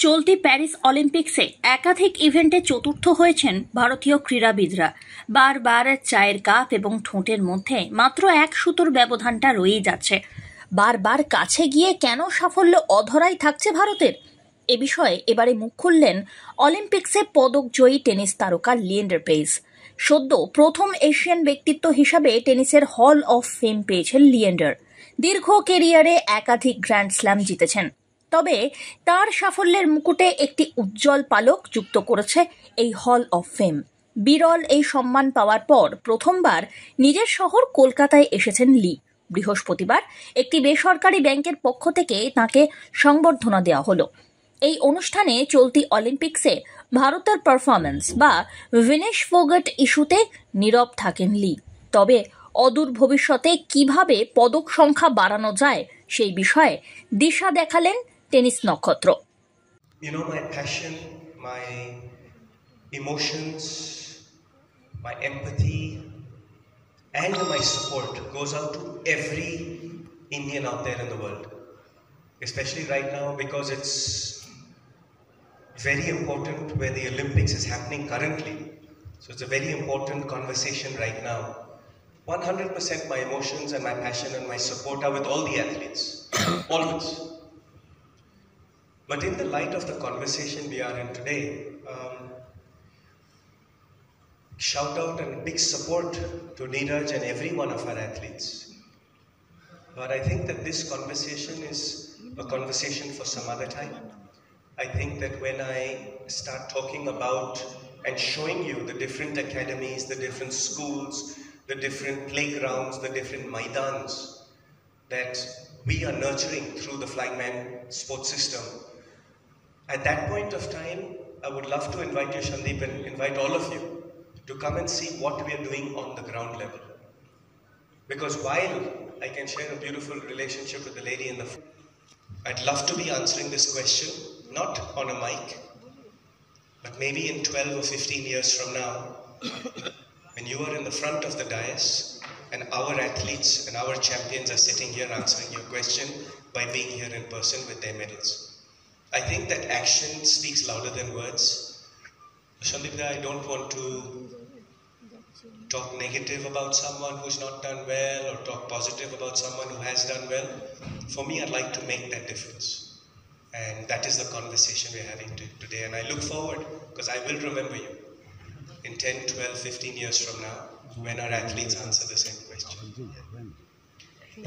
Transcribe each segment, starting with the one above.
চলতি প্যারিস অলিম্পিক্সে একাধিক ইভেন্টে চতুর্থ হয়েছেন ভারতীয় ক্রীড়াবিদরা। বারবার চায়ের কাপ এবং ঠোঁটের মধ্যে মাত্র এক সুতোর ব্যবধানটা রয়েই যাচ্ছে। বারবার কাছে গিয়ে কেন সাফল্য অধরাই থাকছে ভারতের? এ বিষয়ে এবারে মুখ খুললেন অলিম্পিক্সে পদক জয়ী টেনিস তারকা লিয়েন্ডার পেজ। সদ্য প্রথম এশিয়ান ব্যক্তিত্ব হিসাবে টেনিসের হল অফ ফেম পেয়েছেন লিয়েন্ডার। দীর্ঘ কেরিয়ারে একাধিক গ্র্যান্ড স্ল্যাম জিতেছেন, তবে তার সাফল্যের মুকুটে একটি উজ্জ্বল পালক যুক্ত করেছে এই হল অফ ফেম। বিরল এই সম্মান পাওয়ার পর প্রথমবার নিজের শহর কলকাতায় এসেছেন লি। বৃহস্পতিবার একটি বেসরকারি ব্যাংকের পক্ষ থেকে তাঁকে সংবর্ধনা দেওয়া হলো। এই অনুষ্ঠানে চলতি অলিম্পিক্সে ভারতের পারফরম্যান্স বা ভিনেশ ফোগাট ইস্যুতে নীরব থাকেন লি। তবে অদূর ভবিষ্যতে কিভাবে পদক সংখ্যা বাড়ানো যায় সেই বিষয়ে দিশা দেখালেন টেনিস নক্ষত্র। My passion, my emotions, my empathy and my support goes out to every Indian out there in the world, especially right now because it's very important where the Olympics is happening currently. So it's a very important conversation right now. 100% my emotions and my passion and my support are with all the athletes, always. But in the light of the conversation we are in today, shout out and big support to Neeraj and every one of our athletes. But I think that this conversation is a conversation for some other time. I think that when I start talking about and showing you the different academies, the different schools, the different playgrounds, the different maidans that we are nurturing through the Flying Man sports system, at that point of time, I would love to invite you, Shandeep, and invite all of you to come and see what we are doing on the ground level. Because while I can share a beautiful relationship with the lady in the front, I'd love to be answering this question, not on a mic, but maybe in 12 or 15 years from now, when you are in the front of the dais and our athletes and our champions are sitting here answering your question by being here in person with their medals. I think that action speaks louder than words. Shandeep, I don't want to talk negative about someone who's not done well or talk positive about someone who has done well. For me, I'd like to make that difference. And that is the conversation we're having today. And I look forward, because I will remember you in 10, 12, 15 years from now when our athletes answer the same question.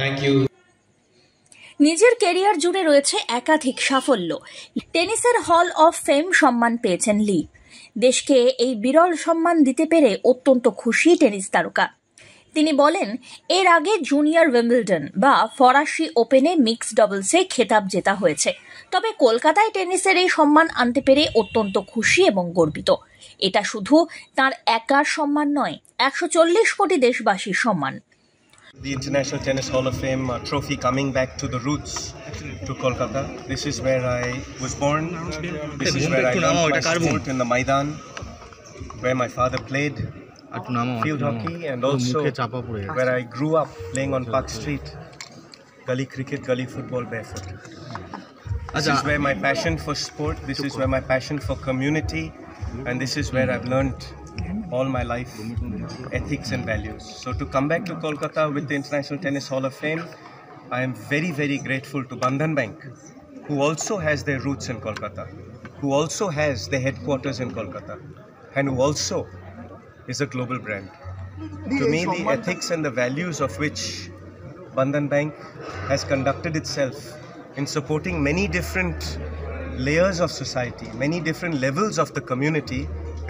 Thank you. নিজের career জুড়ে রয়েছে একাধিক সাফল্য। টেনিসের hall of fame সম্মান পেয়েছেন লি। দেশকে এই বিরল সম্মান দিতে পেরে অত্যন্ত খুশি টেনিস তারকা। তিনি বলেন, এর আগে জুনিয়র উইম্বলডন বা ফরাসি ওপেনে মিক্স ডাবলসে খেতাব জেতা হয়েছে, তবে কলকাতায় টেনিসের এই সম্মান আনতে পেরে অত্যন্ত খুশি এবং গর্বিত। এটা শুধু তার একার সম্মান নয়, 140 কোটি দেশবাসীর সম্মান। The International Tennis Hall of Fame trophy coming back to the roots, to Kolkata. This is where I was born. This is where I learned my sport in the Maidan, where my father played field hockey, and also where I grew up playing on Park Street, gully cricket, gully football barefoot. This is where my passion for sport, this is where my passion for community, and this is where I've learned all my life ethics and values. So to come back to Kolkata with the International Tennis Hall of Fame, I am very, very grateful to Bandhan Bank, who also has their roots in Kolkata, who also has their headquarters in Kolkata, and who also is a global brand. To me, the ethics and the values of which Bandhan Bank has conducted itself in supporting many different layers of society, many different levels of the community,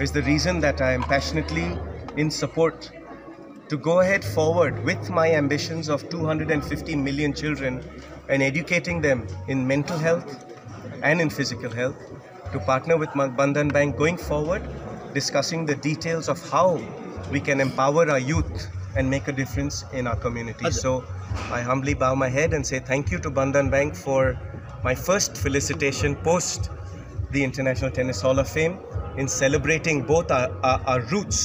is the reason that I am passionately in support to go ahead forward with my ambitions of 250 million children and educating them in mental health and in physical health, to partner with Bandhan Bank going forward, discussing the details of how we can empower our youth and make a difference in our community. So I humbly bow my head and say thank you to Bandhan Bank for my first felicitation post the International Tennis Hall of Fame in celebrating both our roots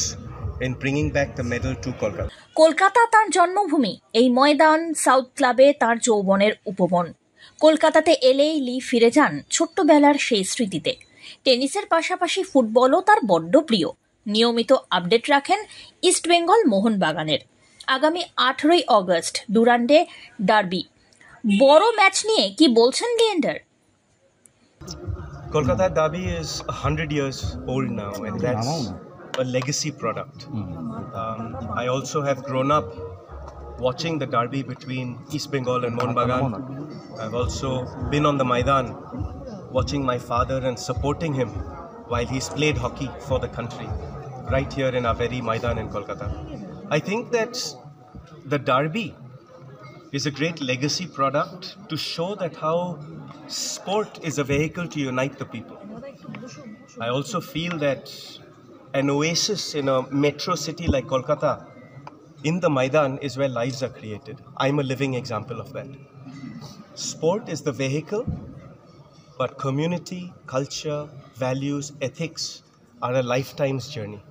in bringing back the medal to Kolkata. Kolkata তার জন্মভূমি, এই ময়দান south ক্লাবে তার যৌবনের উপবন। কলকাতাতে এলেই লি ফিরে যান ছোট্টবেলার সেই স্মৃতিতে। টেনিসের পাশাপাশি ফুটবলও তার বড্ড প্রিয়। নিয়মিত আপডেট রাখেন ইস্টবেঙ্গল মোহনবাগানের। আগামী 18ই অগস্ট ডুরান্ডে ডার্বি, বড় ম্যাচ নিয়ে কি বলছেন Leander? Kolkata Derby is 100 years old now, and that's a legacy product. I also have grown up watching the derby between East Bengal and Mohunbagan. I've also been on the Maidan watching my father and supporting him while he's played hockey for the country, right here in our very Maidan in Kolkata. I think that the derby is a great legacy product to show that how sport is a vehicle to unite the people. I also feel that an oasis in a metro city like Kolkata, in the Maidan, is where lives are created. I'm a living example of that. Sport is the vehicle, but community, culture, values, ethics are a lifetime's journey.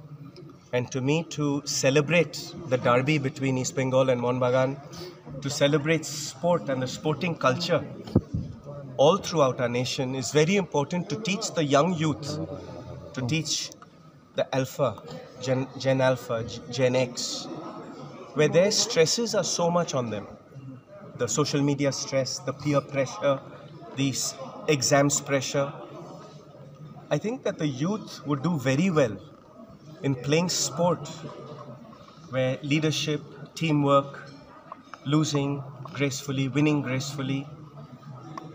And to me, to celebrate the derby between East Bengal and Mohunbagan, to celebrate sport and the sporting culture all throughout our nation is very important, to teach the young youth, to teach the Alpha, Gen Alpha, Gen X, where their stresses are so much on them. The social media stress, the peer pressure, the exams pressure. I think that the youth would do very well in playing sport where leadership, teamwork, losing gracefully, winning gracefully.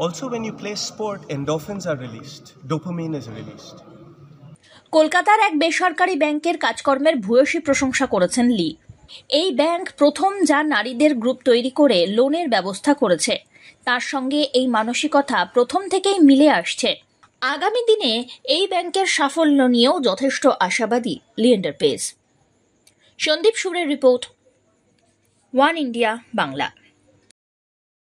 Also, when you play sport, endorphins are released, dopamine is released. কলকাতার এক বেসরকারি ব্যাংকের কাজকর্মের ভূয়সী প্রশংসা করেছেন লি। এই bank প্রথম যা নারীদের গ্রুপ তৈরি করে লোনের ব্যবস্থা করেছে, তার সঙ্গে এই মানসিকতা প্রথম থেকেই মিলে আসছে। আগামী দিনে এই ব্যাংকের সাফল্য নিয়েও যথেষ্ট আশাবাদী লিয়েন্ডার পেজ। সন্দীপ সুরের রিপোর্ট, ওয়ান ইন্ডিয়া বাংলা।